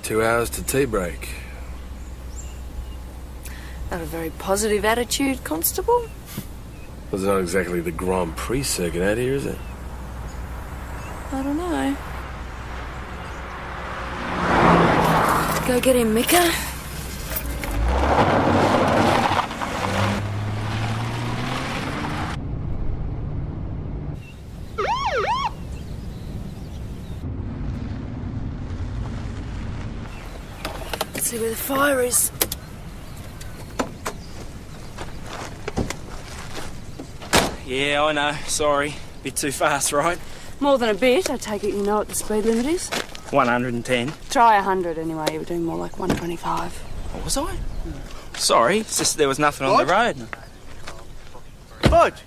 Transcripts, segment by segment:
2 hours to tea break. Not a very positive attitude, Constable. Well, it's not exactly the Grand Prix circuit out here, is it? I don't know. Go get him, Mika. Let's see where the fire is. Yeah, I know. Sorry. Bit too fast, right? More than a bit. I take it you know what the speed limit is? 110. Try 100 anyway. You were doing more like 125. What was I? Sorry, it's just there was nothing on the road. Bud!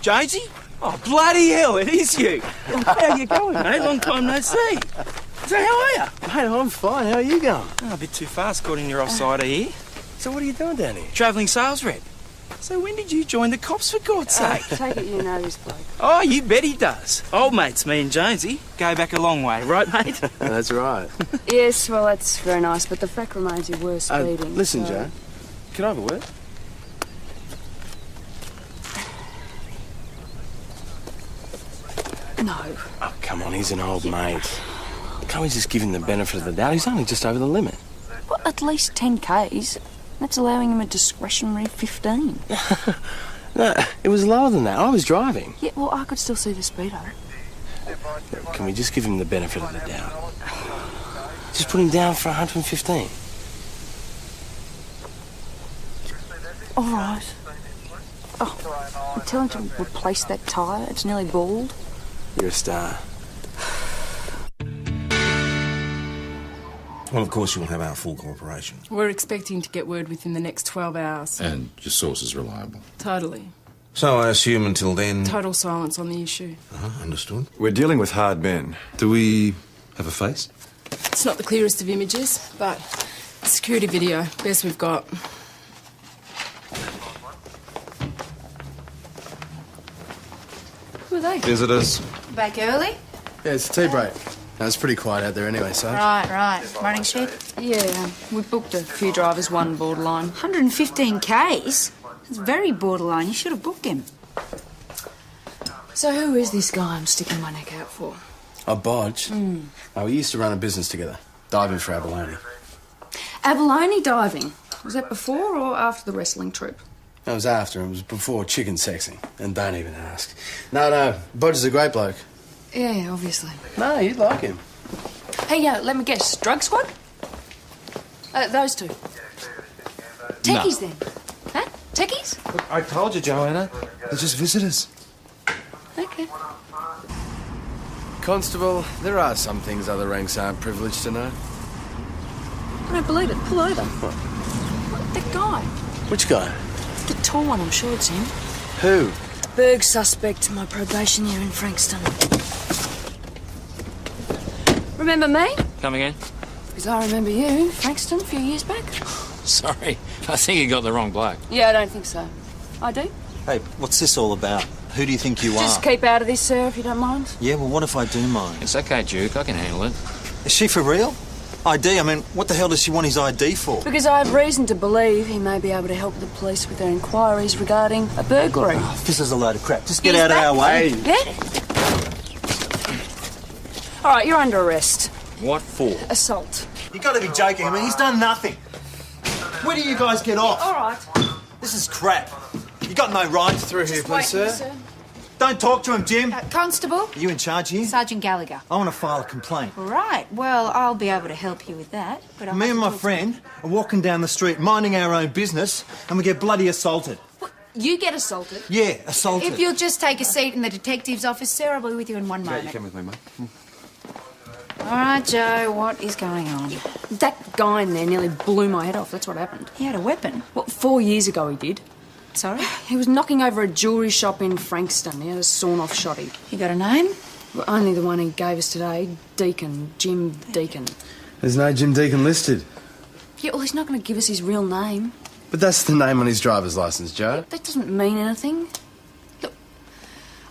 Jonesy? Oh, bloody hell, it is you. How you going, mate? Long time no see. So how are you? Mate, I'm fine. How are you going? Oh, a bit too fast, according to your offsider here. So what are you doing down here? Travelling sales rep. So when did you join the cops, for God's sake? Take it you know this bloke. Oh, you bet he does. Old mates, me and Jonesy, go back a long way, right, mate? That's right. Yes, well, that's very nice, but the fact remains you were speeding. Listen, so... Joe. Can I have a word? No. Oh, come on, he's an old mate. Can't we just give him the benefit of the doubt? He's only just over the limit. Well, at least 10 Ks. That's allowing him a discretionary 15. No, it was lower than that. I was driving. Yeah, well, I could still see the speedo. Can we just give him the benefit of the doubt? Just put him down for 115. All right. Oh, tell him to replace that tyre. It's nearly bald. You're a star. Well, of course, you will have our full cooperation. We're expecting to get word within the next 12 hours. And your source is reliable? Totally. So I assume until then... Total silence on the issue. Understood. We're dealing with hard men. Do we have a face? It's not the clearest of images, but security video, best we've got. Who are they? Visitors. Back early? Yeah, it's tea break. No, it's pretty quiet out there anyway, so... Right. Running shed? Yeah, we booked a few drivers, one borderline. 115 Ks? That's very borderline. You should have booked him. So who is this guy I'm sticking my neck out for? Oh, Bodge? Oh, we used to run a business together. Diving for abalone. Abalone diving. Was that before or after the wrestling trip? That was after. It was before chicken sexing. And don't even ask. No, Bodge is a great bloke. Yeah, obviously. No, you'd like him. Hey, let me guess. Drug squad? Those two. Techies, then. Huh? Techies? Look, I told you, Joanna. They're just visitors. Okay. Constable, there are some things other ranks aren't privileged to know. I don't believe it. Pull over. What? That guy. Which guy? The tall one, I'm sure it's him. Who? Berg suspect, my probation year in Frankston. Remember me? Come again? Because I remember you, Frankston, a few years back. Sorry, I think you got the wrong bloke. Yeah, I don't think so. I do. Hey, what's this all about? Who do you think you Just are? keep out of this, sir, if you don't mind. Yeah, well, what if I do mind? It's okay, Duke, I can handle it. Is she for real? ID? I mean, what the hell does she want his ID for? Because I have reason to believe he may be able to help the police with their inquiries regarding a burglary. Oh, this is a load of crap. Just get out of our way. Yeah? All right, you're under arrest. What for? Assault. You got to be joking. I mean, he's done nothing. Where do you guys get off? All right. This is crap. You got no right. Through here, please, sir. Don't talk to him, Jim. Constable? Are you in charge here? Sergeant Gallagher. I want to file a complaint. Right. Well, I'll be able to help you with that. But Me and my friend are walking down the street, minding our own business, and we get bloody assaulted. What? You get assaulted? Yeah, assaulted. If you'll just take a seat in the detective's office, Sarah will be with you in one moment. You come with me, mate. All right, Joe, what is going on? That guy in there nearly blew my head off. That's what happened. He had a weapon. Well, 4 years ago he did. Sorry? He was knocking over a jewellery shop in Frankston. He had a sawn-off shotty. You got a name? Well, only the one he gave us today. Deacon. Jim Deacon. There's no Jim Deacon listed. Yeah, well, he's not going to give us his real name. But that's the name on his driver's licence, Joe. That doesn't mean anything. Look,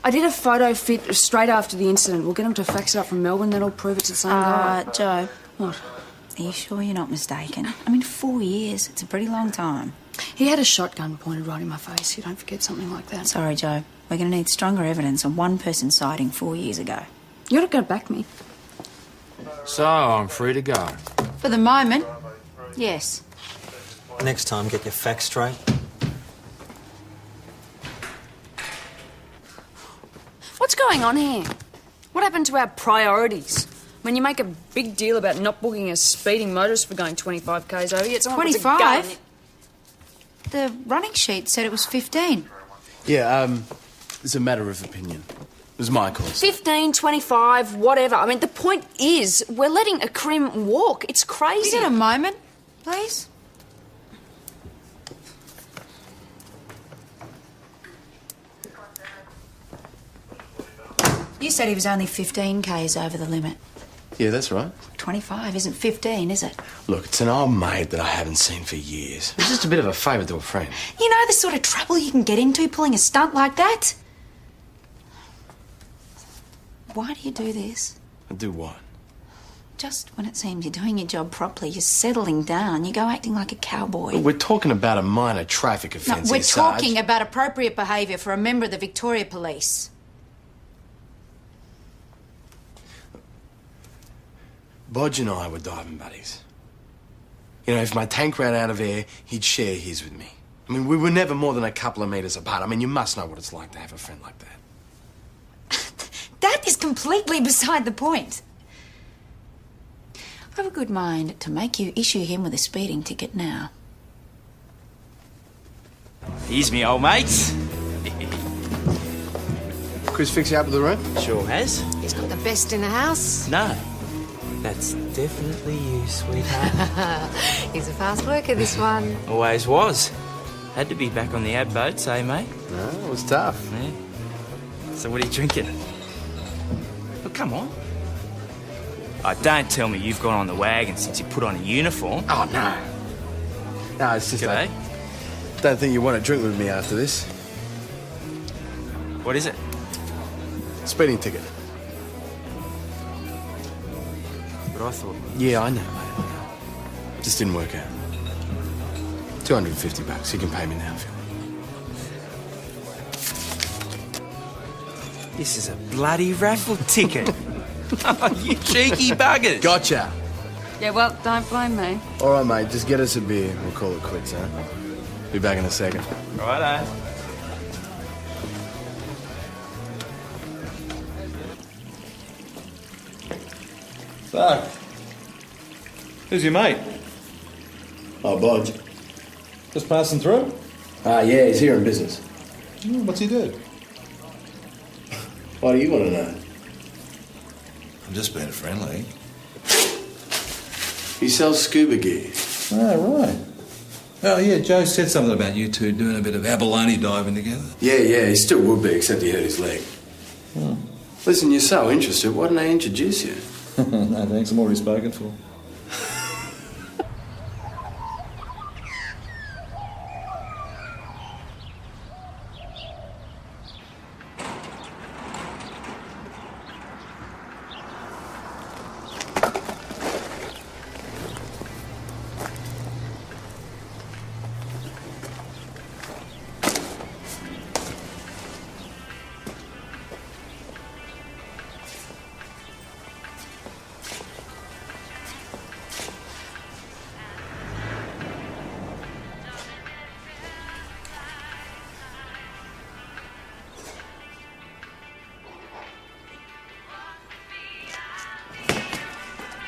I did a photo fit straight after the incident. We'll get him to fax it up from Melbourne. That'll prove it's the same guy. Joe, What? Are you sure you're not mistaken? I mean, 4 years. It's a pretty long time. He had a shotgun pointed right in my face. You don't forget something like that. Sorry, Joe. We're going to need stronger evidence on one person sighting 4 years ago. You're not going to back me. So, I'm free to go. For the moment, yes. Next time, get your facts straight. What's going on here? What happened to our priorities? When you make a big deal about not booking a speeding motorist for going 25 k's over, yet someone puts a gun 25? The running sheet said it was 15. Yeah, it's a matter of opinion. It was my call. 15, 25, whatever. I mean, the point is, we're letting a crim walk. It's crazy. You get a moment, please? You said he was only 15 k's over the limit. Yeah, that's right. 25 isn't 15, is it? Look, it's an old mate that I haven't seen for years. It's just a bit of a favour to a friend. You know the sort of trouble you can get into pulling a stunt like that? Why do you do this? I do what? Just when it seems you're doing your job properly, you're settling down, you go acting like a cowboy. Look, we're talking about a minor traffic No, offence. we're here, Sarge. talking about appropriate behaviour for a member of the Victoria Police. Bodge and I were diving buddies. You know, if my tank ran out of air, he'd share his with me. I mean, we were never more than a couple of metres apart. I mean, you must know what it's like to have a friend like that. That is completely beside the point. I have a good mind to make you issue him with a speeding ticket now. Here's me old mate. Chris fix you up with the room? Sure has. He's not the best in the house. No. That's definitely you, sweetheart. He's a fast worker, this one. Always was. Had to be back on the ad boats, eh, mate? No, it was tough. Yeah. So what are you drinking? Oh, come on. Oh, don't tell me you've gone on the wagon since you put on a uniform. Oh, no. No, it's just G'day. I don't think you want to drink with me after this. What is it? Speeding ticket. What I thought. Yeah, I know, mate. I know. Just didn't work out. $250. You can pay me now if you want. This is a bloody raffle ticket. Oh, you cheeky buggers. Gotcha. Yeah, well, don't blame me. All right, mate. Just get us a beer. We'll call it quits, huh? Be back in a second. Righto. So, who's your mate? Oh, Bodge. Just passing through? Yeah, he's here in business. What's he do? Why do you want to know? I'm just being friendly. He sells scuba gear. Oh, right. Oh, yeah, Joe said something about you two doing a bit of abalone diving together. Yeah, he still would be, except he hurt his leg. Listen, you're so interested. Why didn't I introduce you? No, thanks. I'm already spoken for.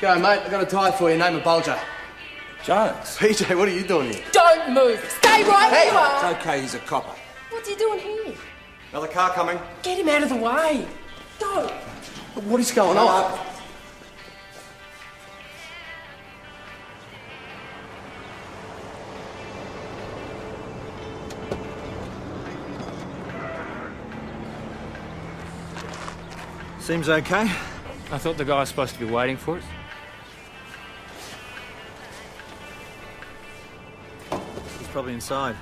Go, mate. I got a tie for you. Name a bulger. Jones. PJ, what are you doing here? Don't move. Stay right where you are. It's okay, he's a copper. What's he doing here? Another car coming. Get him out of the way. Don't. What is going on? Seems okay. I thought the guy was supposed to be waiting for us. He's probably inside.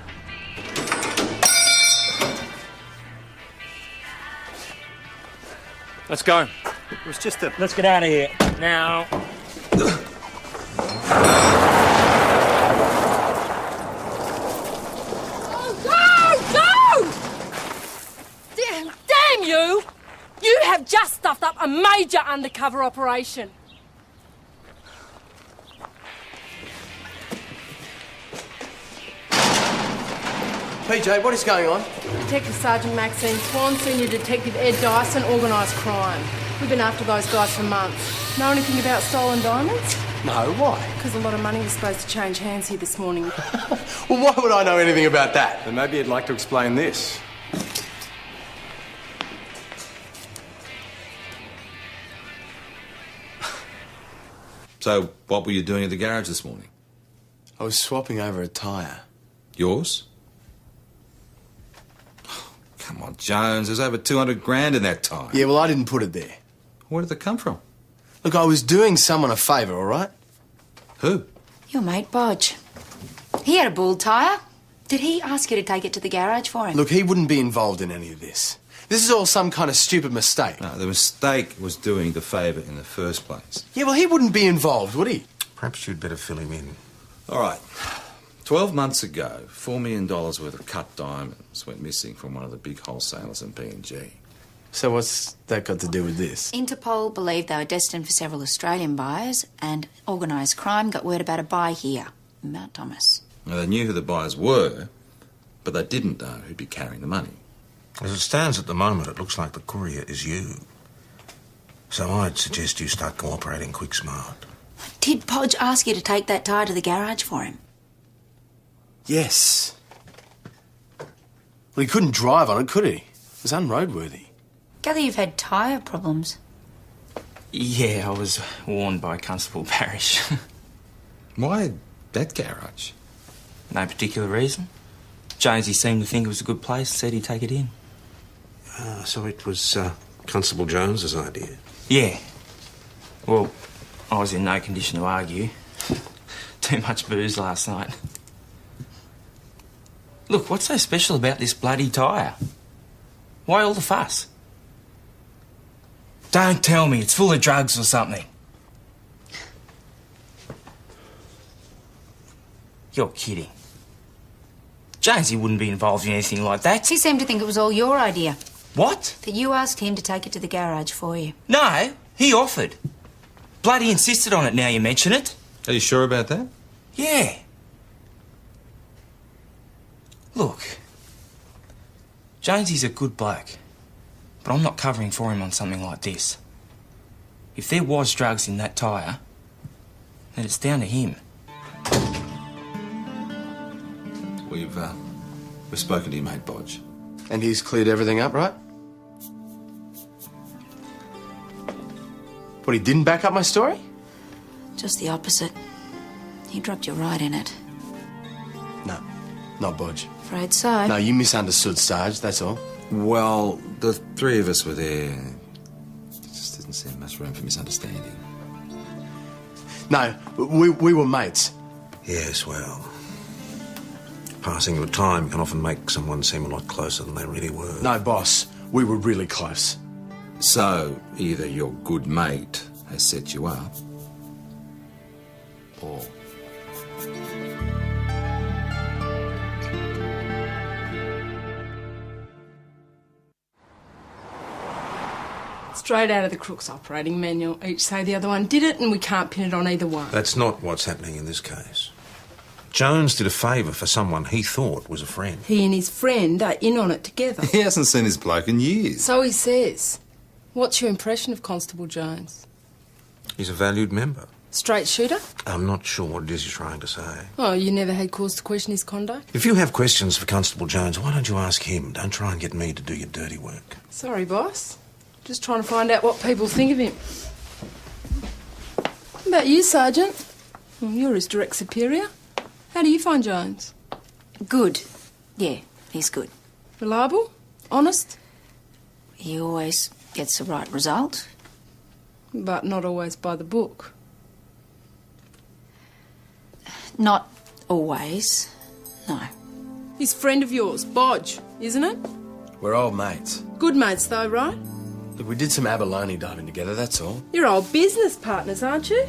Let's go. It was just a... Let's get out of here. Now. Damn you! You have just stuffed up a major undercover operation. PJ, what is going on? Detective Sergeant Maxine Swan, Senior Detective Ed Dyson, organised crime. We've been after those guys for months. Know anything about stolen diamonds? No, why? Because a lot of money was supposed to change hands here this morning. Well, why would I know anything about that? Then maybe you'd like to explain this. So, what were you doing at the garage this morning? I was swapping over a tyre. Yours? Come on, Jones, there's over 200 grand in that tyre. Yeah, well, I didn't put it there. Where did it come from? Look, I was doing someone a favour, all right? Who? Your mate, Bodge. He had a bald tyre. Did he ask you to take it to the garage for him? Look, he wouldn't be involved in any of this. This is all some kind of stupid mistake. No, the mistake was doing the favour in the first place. Yeah, well, he wouldn't be involved, would he? Perhaps you'd better fill him in. All right. 12 months ago, $4 million worth of cut diamonds went missing from one of the big wholesalers in PNG. So what's that got to do with this? Interpol believed they were destined for several Australian buyers, and organised crime got word about a buy here, in Mount Thomas. Now, they knew who the buyers were, but they didn't know who'd be carrying the money. As it stands at the moment, it looks like the courier is you. So I'd suggest you start cooperating quick smart. Did Podge ask you to take that tyre to the garage for him? Yes. Well, he couldn't drive on it, could he? It was unroadworthy. Gather you've had tyre problems. Yeah, I was warned by Constable Parrish. Why that garage? No particular reason. Jonesy seemed to think it was a good place, said he'd take it in. So it was Constable Jones's idea? Yeah. Well, I was in no condition to argue. Too much booze last night. Look, what's so special about this bloody tyre? Why all the fuss? Don't tell me it's full of drugs or something. You're kidding. Jonesy wouldn't be involved in anything like that. He seemed to think it was all your idea. What? That you asked him to take it to the garage for you. No, he offered. Bloody insisted on it now you mention it. Are you sure about that? Yeah. Look, Jonesy's a good bloke, but I'm not covering for him on something like this. If there was drugs in that tyre, then it's down to him. We've spoken to your mate, Bodge. And he's cleared everything up, right? What, he didn't back up my story? Just the opposite. He dropped you right in it. No, not Bodge. Afraid so. No, you misunderstood, Sarge, that's all. Well, the three of us were there. There just didn't seem much room for misunderstanding. No, we were mates. Yes, well, passing your time can often make someone seem a lot closer than they really were. No, boss, we were really close. So, either your good mate has set you up, or... Straight out of the Crook's operating manual. Each say the other one did it, and we can't pin it on either one. That's not what's happening in this case. Jones did a favour for someone he thought was a friend. He and his friend are in on it together. He hasn't seen his bloke in years. So he says. What's your impression of Constable Jones? He's a valued member. Straight shooter? I'm not sure what it is you're trying to say. Oh, you never had cause to question his conduct? If you have questions for Constable Jones, why don't you ask him? Don't try and get me to do your dirty work. Sorry, boss. Just trying to find out what people think of him. What about you, Sergeant? Well, you're his direct superior. How do you find Jones? Good. Yeah, he's good. Reliable? Honest? He always gets the right result. But not always by the book. Not always, no. He's a friend of yours, Bodge, isn't it? We're old mates. Good mates, though, right? Look, we did some abalone diving together, that's all. You're old business partners, aren't you?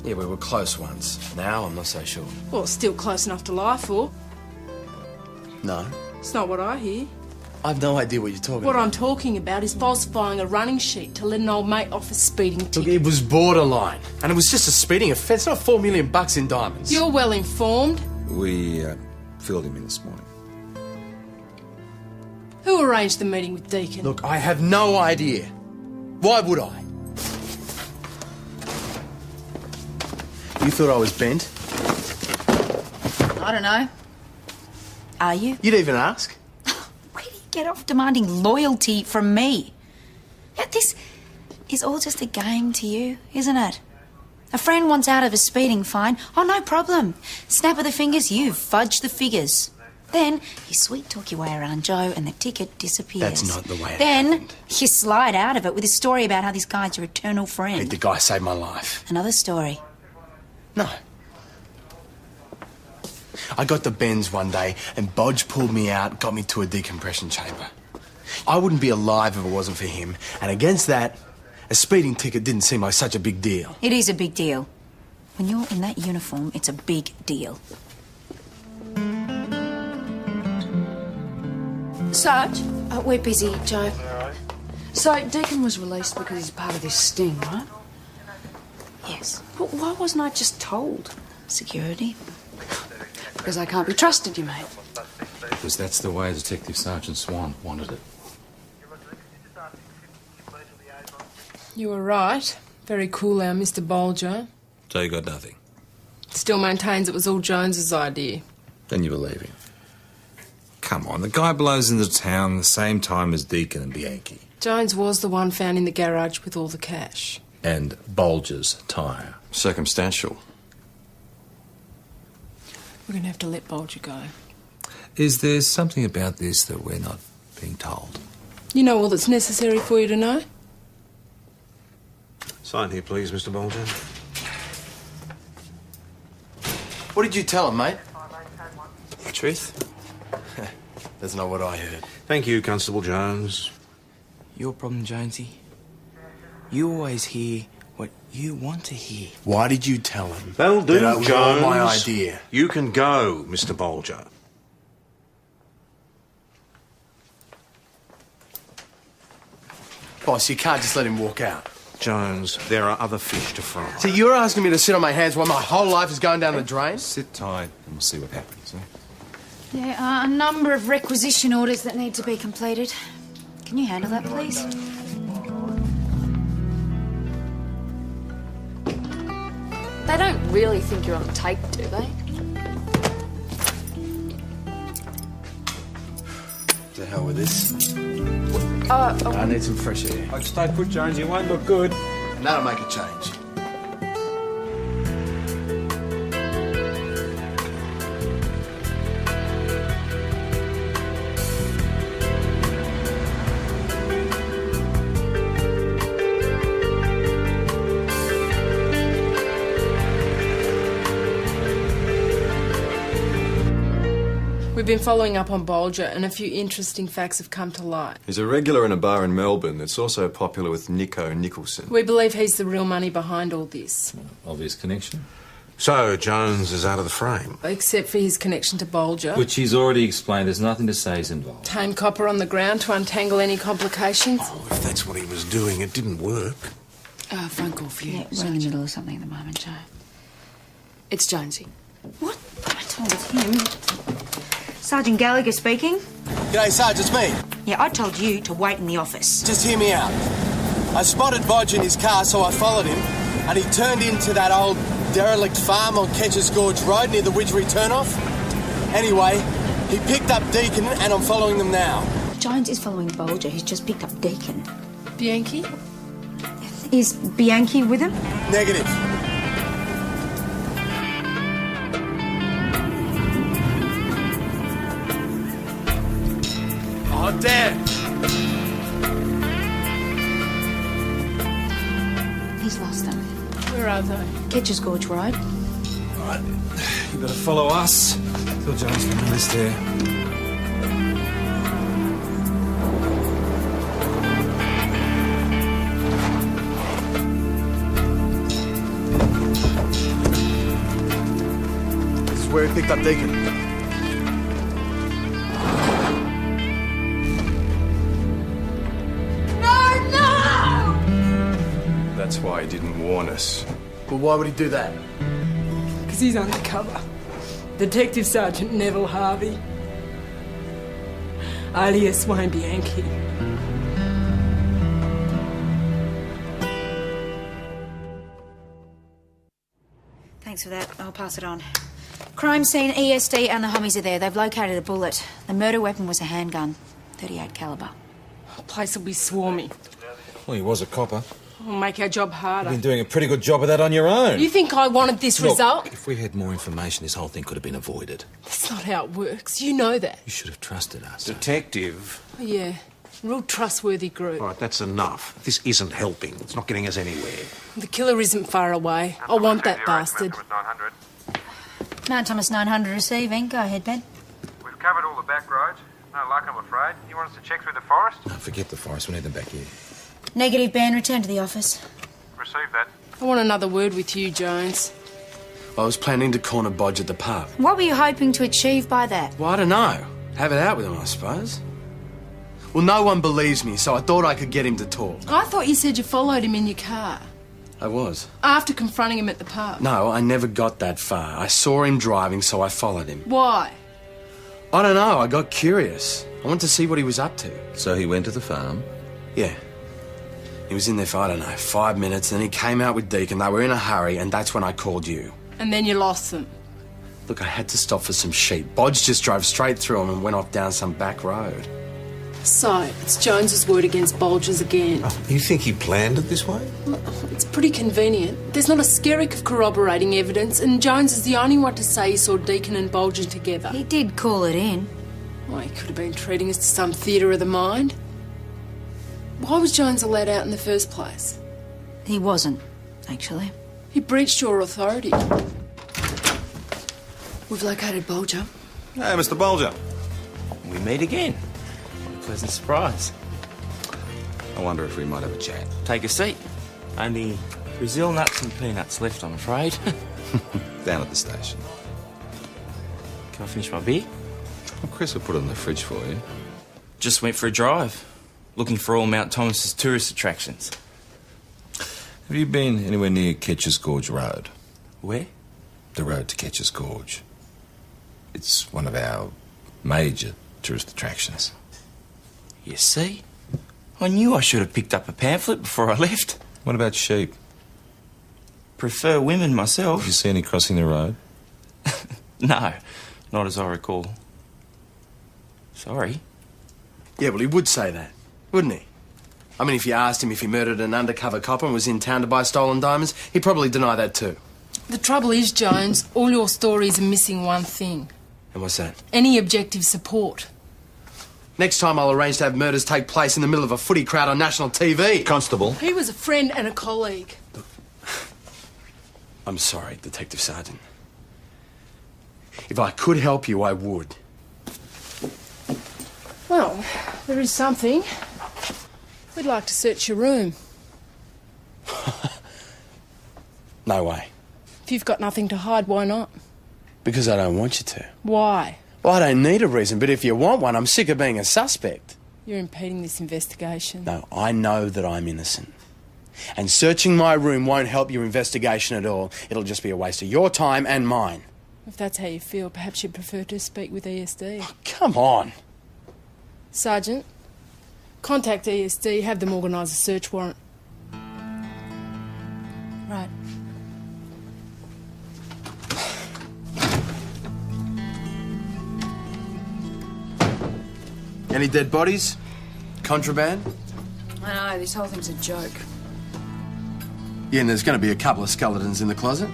Yeah, we were close once. Now, I'm not so sure. Well, it's still close enough to lie for. No. It's not what I hear. I've no idea what you're talking What about. I'm talking about is falsifying a running sheet to let an old mate off a speeding ticket. Look, it was borderline. And it was just a speeding offence, not $4 million in diamonds. You're well informed. We filled him in this morning. Who arranged the meeting with Deacon? Look, I have no idea. Why would I? You thought I was bent? I don't know. Are you? You'd even ask? Where do you get off demanding loyalty from me? Yeah, this is all just a game to you, isn't it? A friend wants out of a speeding fine. Oh, no problem. Snap of the fingers, you fudge the figures. Then you sweet-talk your way around Joe and the ticket disappears. That's not the way it Then happened. you slide out of it with a story about how this guy's your eternal friend. Hey, the guy saved my life. Another story. No. I got to Ben's one day and Bodge pulled me out, got me to a decompression chamber. I wouldn't be alive if it wasn't for him. And against that, a speeding ticket didn't seem like such a big deal. It is a big deal. When you're in that uniform, it's a big deal. Sarge? We're busy, Joe. So, Deacon was released because he's part of this sting, right? Yes. But why wasn't I just told? Security. Because I can't be trusted, you mean? Because that's the way Detective Sergeant Swan wanted it. You were right. Very cool, our Mr. Bolger. So you got nothing? Still maintains it was all Jones's idea. Then you believe him. Come on, the guy blows into town the same time as Deacon and Bianchi. Jones was the one found in the garage with all the cash. And Bolger's tyre. Circumstantial. We're going to have to let Bolger go. Is there something about this that we're not being told? You know all that's necessary for you to know? Sign here, please, Mr. Bolger. What did you tell him, mate? The truth? That's not what I heard. Thank you, Constable Jones. Your problem, Jonesy. You always hear what you want to hear. Why did you tell him? That'll do, that it was Jones. all my idea? You can go, Mr. Bolger. Boss, you can't just let him walk out. Jones, there are other fish to fry. So you're asking me to sit on my hands while my whole life is going down the drain? Sit tight and we'll see what happens, eh? There are a number of requisition orders that need to be completed. Can you handle that, please? They don't really think you're on tape, do they? To hell with this. Oh, I need some fresh air. I'd stay put, Jones. You won't look good. And that'll make a change. We've been following up on Bolger, and a few interesting facts have come to light. He's a regular in a bar in Melbourne that's also popular with Nico Nicholson. We believe he's the real money behind all this. Obvious connection. So, Jones is out of the frame. Except for his connection to Bolger. Which he's already explained. There's nothing to say is involved. Tame copper on the ground to untangle any complications. Oh, if that's what he was doing, it didn't work. phone call for you. Yeah, we're in the middle of something at the moment, Joe. It's Jonesy. What? I told him. Sergeant Gallagher speaking. G'day, Sarge, it's me. Yeah, I told you to wait in the office. Just hear me out. I spotted Bodge in his car, so I followed him, and he turned into that old derelict farm on Ketcher's Gorge Road near the Widgery turnoff. Anyway, he picked up Deacon, and I'm following them now. Jones is following Bolger, who's just picked up Deacon. Bianchi? Is Bianchi with him? Negative. Oh, damn! He's lost them. Where are they? Ketcher's Gorge Road. All right, you better follow us. Till Jones can release there. where he picked up Deacon. That's why he didn't warn us. Well, why would he do that? Because he's undercover. Detective Sergeant Neville Harvey. Alias Wayne Bianchi. Thanks for that. I'll pass it on. Crime scene, ESD and the homies are there. They've located a bullet. The murder weapon was a handgun. .38 caliber. The place will be swarmy. Well, he was a copper. It'll make our job harder. You've been doing a pretty good job of that on your own. You think I wanted this result? If we had more information, this whole thing could have been avoided. That's not how it works. You know that. You should have trusted us. Detective. Oh, yeah. Real trustworthy group. All right, that's enough. This isn't helping. It's not getting us anywhere. The killer isn't far away. I want that bastard. Mount Thomas 900 receiving. Go ahead, Ben. We've covered all the back roads. No luck, I'm afraid. You want us to check through the forest? No, forget the forest. We need them back here. Negative, Ben. Return to the office. Receive that. I want another word with you, Jones. I was planning to corner Bodge at the pub. What were you hoping to achieve by that? Well, I don't know. Have it out with him, I suppose. Well, no one believes me, so I thought I could get him to talk. I thought you said you followed him in your car. I was. After confronting him at the pub. No, I never got that far. I saw him driving, so I followed him. Why? I don't know. I got curious. I wanted to see what he was up to. So he went to the farm? Yeah. He was in there for, I don't know, 5 minutes, and then he came out with Deacon. They were in a hurry, and that's when I called you. And then you lost them. Look, I had to stop for some sheep. Bodge just drove straight through him and went off down some back road. So, it's Jones's word against Bulger's again. Oh, you think he planned it this way? It's pretty convenient. There's not a skerrick of corroborating evidence, and Jones is the only one to say he saw Deacon and Bulger together. He did call it in. Well, he could have been treating us to some theatre of the mind. Why was Jones allowed out in the first place? He wasn't, actually. He breached your authority. We've located Bulger. Hey, Mr. Bulger. We meet again. What a pleasant surprise. I wonder if we might have a chat. Take a seat. Only Brazil nuts and peanuts left, I'm afraid. Down at the station. Can I finish my beer? Well, Chris will put it in the fridge for you. Just went for a drive. Looking for all Mount Thomas's tourist attractions. Have you been anywhere near Ketcher's Gorge Road? Where? The road to Ketcher's Gorge. It's one of our major tourist attractions. You see? I knew I should have picked up a pamphlet before I left. What about sheep? Prefer women myself. Did you see any crossing the road? No, not as I recall. Sorry. Yeah, well, he would say that, wouldn't he? I mean, if you asked him if he murdered an undercover cop and was in town to buy stolen diamonds, he'd probably deny that too. The trouble is, Jones, all your stories are missing one thing. And what's that? Any objective support. Next time I'll arrange to have murders take place in the middle of a footy crowd on national TV. Constable. He was a friend and a colleague. I'm sorry, Detective Sergeant. If I could help you, I would. Well, there is something. We'd like to search your room. No way. If you've got nothing to hide, why not? Because I don't want you to. Why? Well, I don't need a reason, but if you want one, I'm sick of being a suspect. You're impeding this investigation. No, I know that I'm innocent. And searching my room won't help your investigation at all. It'll just be a waste of your time and mine. If that's how you feel, perhaps you'd prefer to speak with ESD. Oh, come on. Sergeant, contact ESD, have them organise a search warrant. Right. Any dead bodies? Contraband? I know, this whole thing's a joke. Yeah, and there's going to be a couple of skeletons in the closet.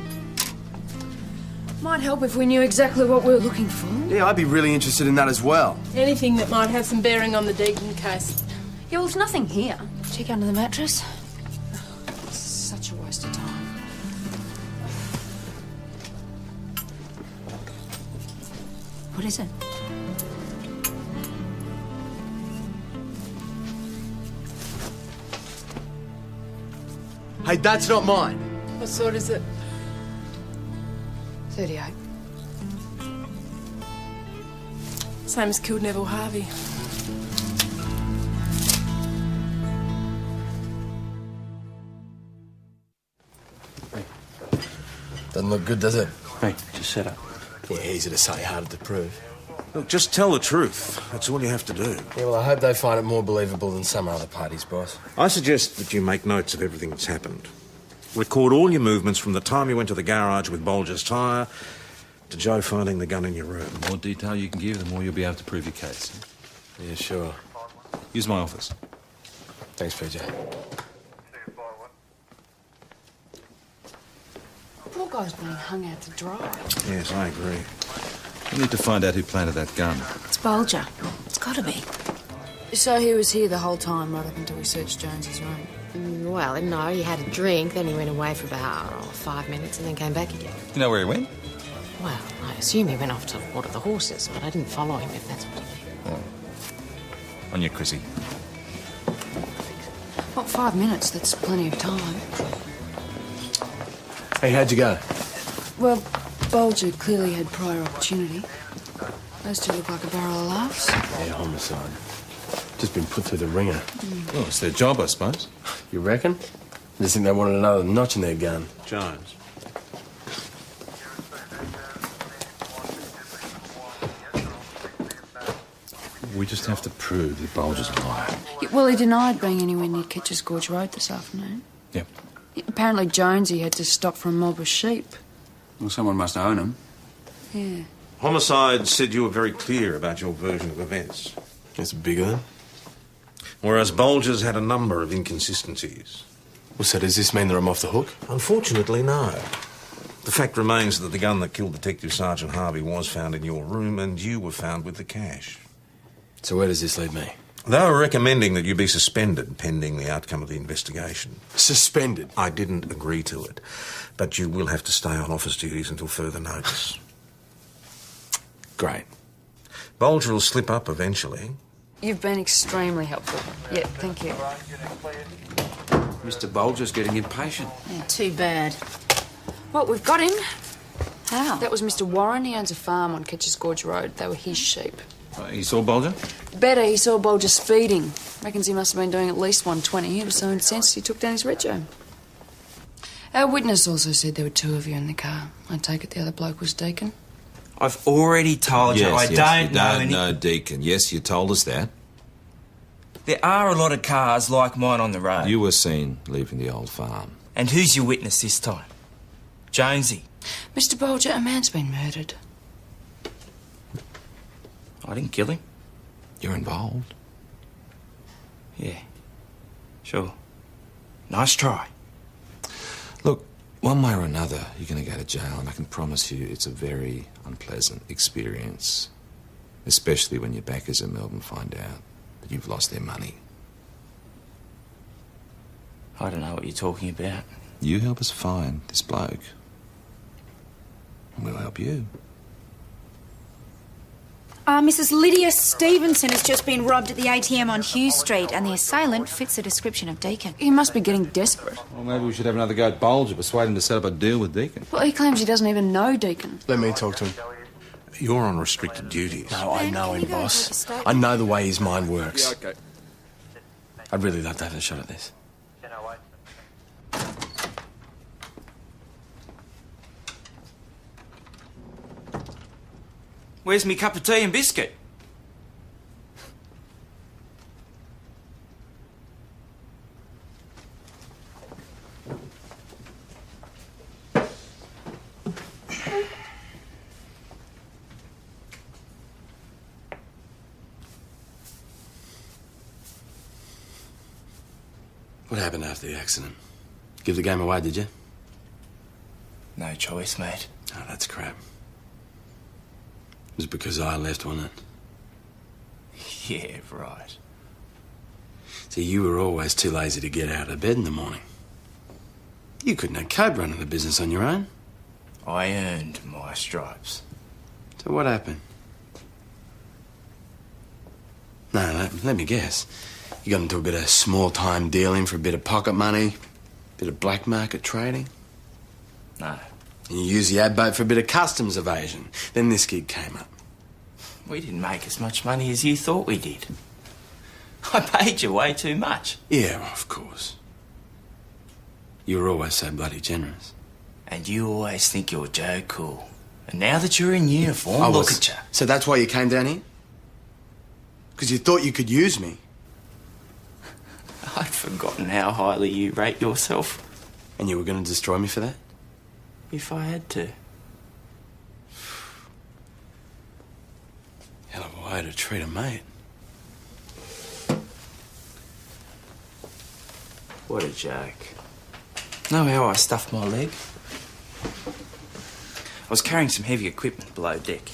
Might help if we knew exactly what we were looking for. Yeah, I'd be really interested in that as well. Anything that might have some bearing on the Deacon case. Yeah, well, there's nothing here. Check under the mattress. Such a waste of time. What is it? Hey, that's not mine. What sort is it? 38. Same as killed Neville Harvey. Doesn't look good, does it? Hey, just set up. Yeah, easy to say, harder to prove. Look, just tell the truth. That's all you have to do. Yeah, well, I hope they find it more believable than some other parties, boss. I suggest that you make notes of everything that's happened. Record all your movements from the time you went to the garage with Bolger's tyre to Joe finding the gun in your room. The more detail you can give, the more you'll be able to prove your case. Yeah, sure. Use my office. Thanks, PJ. Poor guy's being hung out to dry. Yes, I agree. We need to find out who planted that gun. It's Bulger. It's got to be. So he was here the whole time, right up until we searched Jones's room? Well, no, he had a drink, then he went away for about 5 minutes and then came back again. You know where he went? Well, I assume he went off to water the horses, but I didn't follow him, if that's what you mean. Oh. On you, Chrissy. What, 5 minutes? That's plenty of time. Hey, how'd you go? Well, Bulger clearly had prior opportunity. Those two look like a barrel of laughs. Yeah, homicide. Just been put through the ringer. Well, it's their job, I suppose. You reckon? I just think they wanted another notch in their gun. Jones. We just have to prove that Bulger's a liar. Well, he denied being anywhere near Kitcher's Gorge Road this afternoon. Yep. Apparently Jonesy had to stop for a mob of sheep. Well, someone must own them. Yeah. Homicide said you were very clear about your version of events. It's bigger then? Whereas Bulger's had a number of inconsistencies. Well, so does this mean that I'm off the hook? Unfortunately, no. The fact remains that the gun that killed Detective Sergeant Harvey was found in your room and you were found with the cash. So where does this leave me? They were recommending that you be suspended pending the outcome of the investigation. Suspended? I didn't agree to it, but you will have to stay on office duties until further notice. Great. Bulger will slip up eventually. You've been extremely helpful. Yeah, thank you. Mr. Bulger's getting impatient. Yeah, too bad. Well, we've got him. How? That was Mr. Warren. He owns a farm on Kitcher's Gorge Road. They were his sheep. You saw Bulger? Better, he saw Bulger speeding. Reckons he must have been doing at least 120. He was so incensed he took down his rego. Our witness also said there were two of you in the car. I take it the other bloke was Deacon. I've already told you I don't know any... No, Deacon. Yes, you told us that. There are a lot of cars like mine on the road. You were seen leaving the old farm. And who's your witness this time? Jonesy. Mr. Bulger, a man's been murdered. I didn't kill him. You're involved. Yeah. Sure. Nice try. Look, one way or another, you're going to go to jail, and I can promise you it's a very unpleasant experience. Especially when your backers in Melbourne find out that you've lost their money. I don't know what you're talking about. You help us find this bloke, and we'll help you. Mrs. Lydia Stevenson has just been robbed at the ATM on Hughes Street, and the assailant fits the description of Deacon. He must be getting desperate. Well, maybe we should have another go at Bulger, persuade him to set up a deal with Deacon. Well, he claims he doesn't even know Deacon. Let me talk to him. You're on restricted duties. No, I know him, boss. I know the way his mind works. Yeah, okay. I'd really love to have a shot at this. Where's me cup of tea and biscuit? What happened after the accident? Give the game away, did you? No choice, mate. Oh, that's crap. It was because I left, wasn't it? Yeah, right. See, you were always too lazy to get out of bed in the morning. You couldn't have coped running the business on your own. I earned my stripes. So what happened? No, let me guess. You got into a bit of small-time dealing for a bit of pocket money, a bit of black market trading. No. And you used the ad boat for a bit of customs evasion. Then this gig came up. We didn't make as much money as you thought we did. I paid you way too much. Yeah, well, of course. You were always so bloody generous. And you always think you're Joe Cool. And now that you're in uniform, look at you. So that's why you came down here? Because you thought you could use me? I'd forgotten how highly you rate yourself. And you were going to destroy me for that? If I had to. Hell of a way to treat a mate. What a joke. Know how I stuffed my leg? I was carrying some heavy equipment below deck.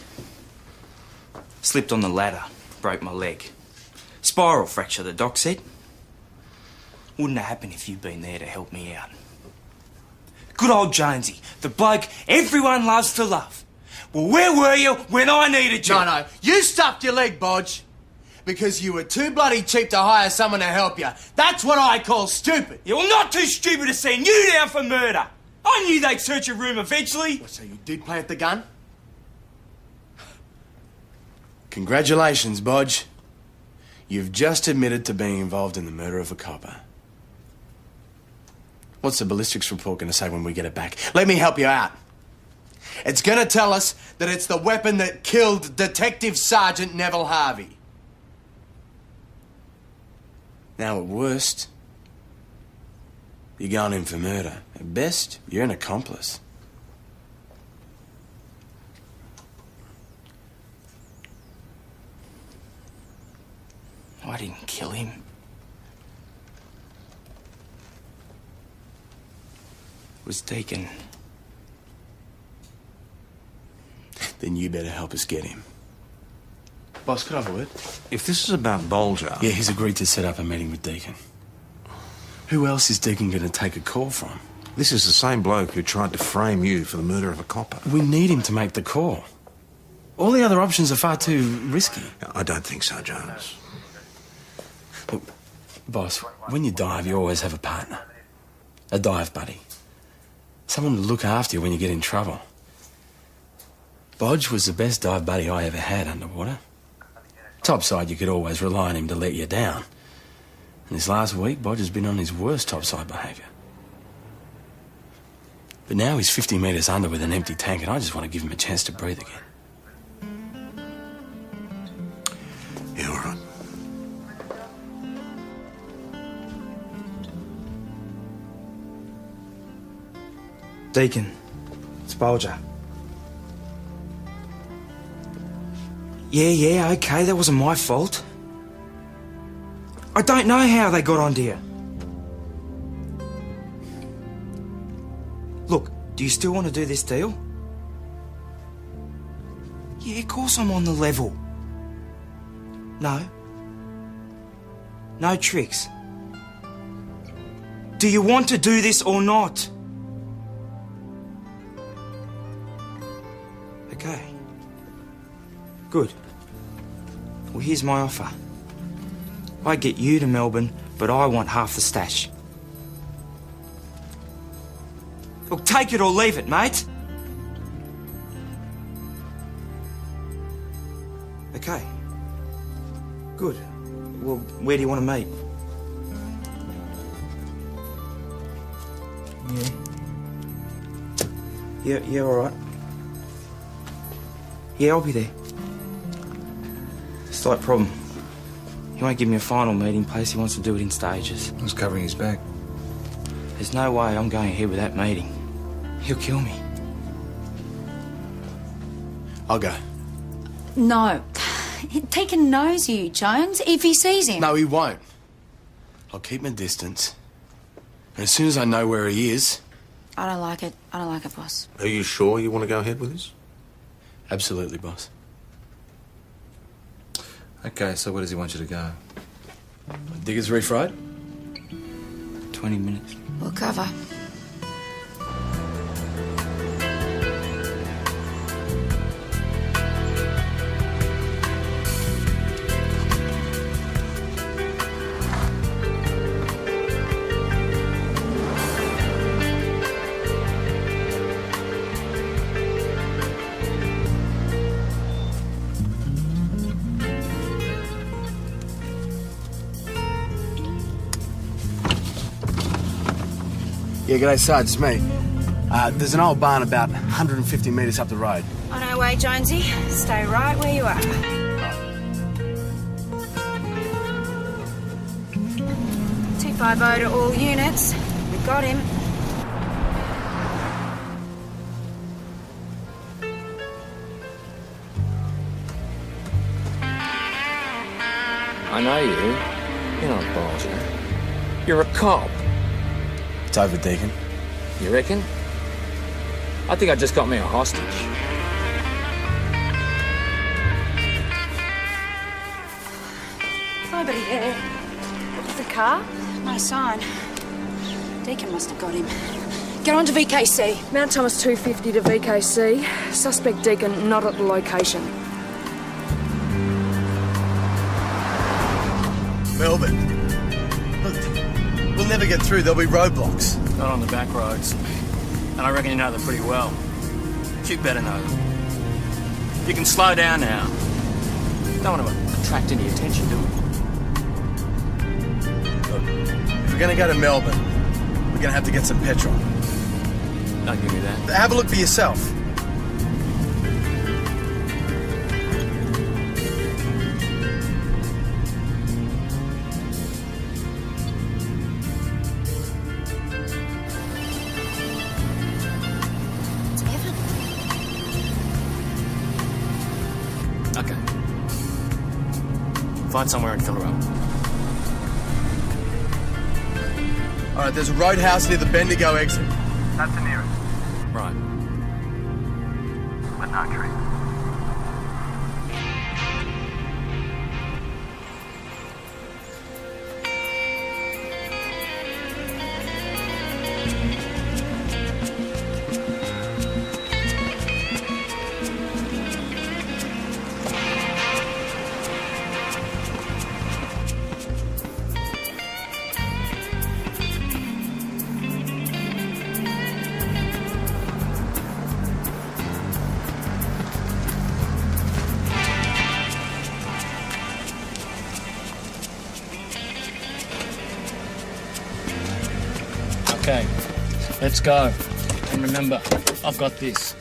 Slipped on the ladder, broke my leg. Spiral fracture, the doc said. Wouldn't have happened if you'd been there to help me out. Good old Jonesy, the bloke everyone loves to love. Well, where were you when I needed you? No, you stuffed your leg, Bodge. Because you were too bloody cheap to hire someone to help you. That's what I call stupid. You're not too stupid to send you down for murder. I knew they'd search your room eventually. So you did plant the gun? Congratulations, Bodge. You've just admitted to being involved in the murder of a copper. What's the ballistics report going to say when we get it back? Let me help you out. It's going to tell us that it's the weapon that killed Detective Sergeant Neville Harvey. Now, at worst, you're going in for murder. At best, you're an accomplice. I didn't kill him. It was Deacon. Then you better help us get him. Boss, could I have a word? If this is about Bolger... Yeah, he's agreed to set up a meeting with Deacon. Who else is Deacon going to take a call from? This is the same bloke who tried to frame you for the murder of a copper. We need him to make the call. All the other options are far too risky. I don't think so, Jones. Look, boss, when you dive, you always have a partner. A dive buddy. Someone to look after you when you get in trouble. Bodge was the best dive buddy I ever had underwater. Topside, you could always rely on him to let you down. And this last week, Bodge has been on his worst topside behaviour. But now he's 50 metres under with an empty tank, and I just want to give him a chance to breathe again. Yeah, all right. Deacon, it's Bolger. Yeah, okay, that wasn't my fault. I don't know how they got onto you. Look, do you still want to do this deal? Yeah, of course I'm on the level. No. No tricks. Do you want to do this or not? Okay. Good. Well, here's my offer. I get you to Melbourne, but I want half the stash. Look, take it or leave it, mate. Okay. Good. Well, where do you want to meet? Yeah, all right. Yeah, I'll be there. Slight problem. He won't give me a final meeting place. He wants to do it in stages. Who's covering his back? There's no way I'm going ahead with that meeting. He'll kill me. I'll go. No. Deacon knows you, Jones, if he sees him. No, he won't. I'll keep my distance. And as soon as I know where he is... I don't like it. I don't like it, boss. Are you sure you want to go ahead with this? Absolutely, boss. Okay, so where does he want you to go? Diggers Reef Road? 20 minutes. We'll cover. Yeah, g'day, Sarge, it's me. There's an old barn about 150 metres up the road. On our way, Jonesy. Stay right where you are. 250 to all units. We've got him. I know you. You're not Bulger. You're a cop. It's over, Deacon. You reckon? I think I just got me a hostage. Nobody there. The car? No sign. Deacon must have got him. Get on to VKC. Mount Thomas 250 to VKC. Suspect Deacon not at the location. Melbourne. Look, we'll never get through. There'll be roadblocks. Not on the back roads. And I reckon you know them pretty well. You better know them. You can slow down now. Don't want to attract any attention, do we? Look, if we're going to go to Melbourne, we're going to have to get some petrol. Don't give me that. Have a look for yourself. Okay. Find somewhere and fill her up. All right, there's a roadhouse near the Bendigo exit. That's the nearest. Right. But no tree. Okay, let's go. And remember, I've got this.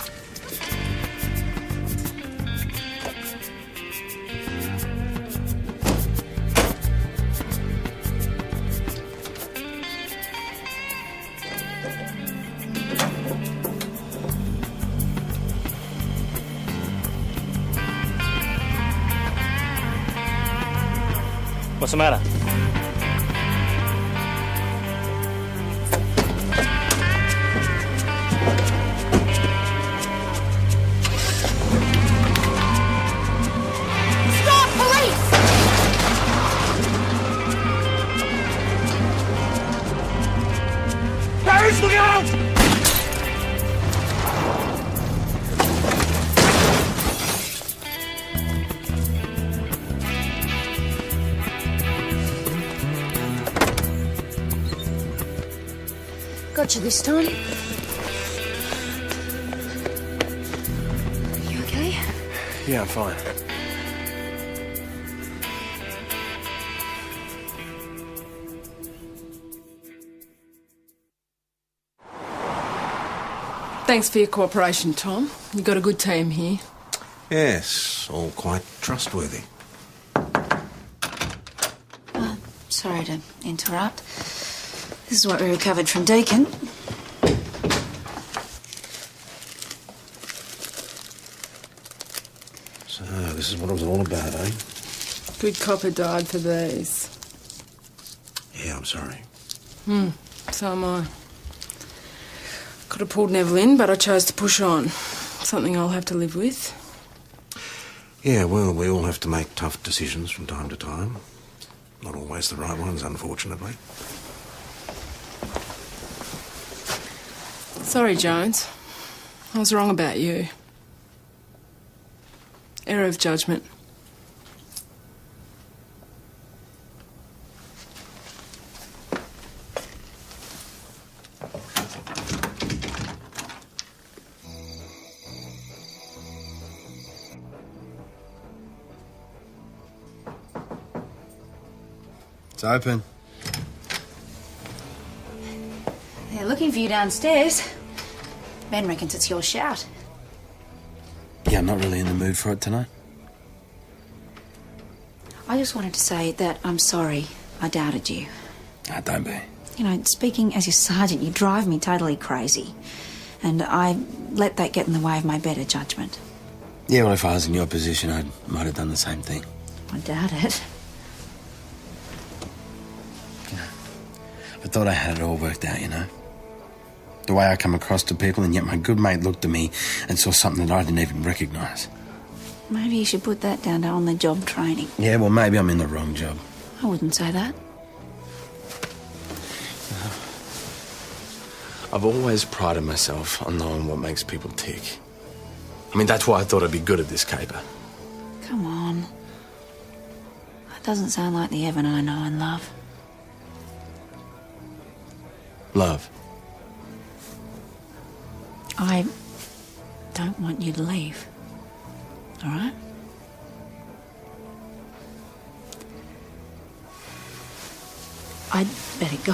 What's the matter? Look out! Got you this time. You okay? Yeah, I'm fine. Thanks for your cooperation, Tom. You've got a good team here. Yes, all quite trustworthy. Sorry to interrupt. This is what we recovered from Deacon. So, this is what it was all about, eh? Good copper died for these. Yeah, I'm sorry. So am I. Could have pulled Neville in, but I chose to push on. Something I'll have to live with. Yeah, well, we all have to make tough decisions from time to time. Not always the right ones, unfortunately. Sorry, Jones. I was wrong about you. Error of judgment. It's open. They're They're looking for you downstairs. Ben reckons it's your shout. Yeah, I'm not really in the mood for it tonight. I just wanted to say that I'm sorry I doubted you. Ah, don't be. You know, speaking as your sergeant, you drive me totally crazy. And I let that get in the way of my better judgment. Yeah, well, if I was in your position, I might have done the same thing. I doubt it. I thought I had it all worked out, you know? The way I come across to people, and yet my good mate looked at me and saw something that I didn't even recognise. Maybe you should put that down to on-the-job training. Yeah, well, maybe I'm in the wrong job. I wouldn't say that. I've always prided myself on knowing what makes people tick. I mean, that's why I thought I'd be good at this caper. Come on. That doesn't sound like the Evan I know and love. Love. I don't want you to leave. All right? I'd better go.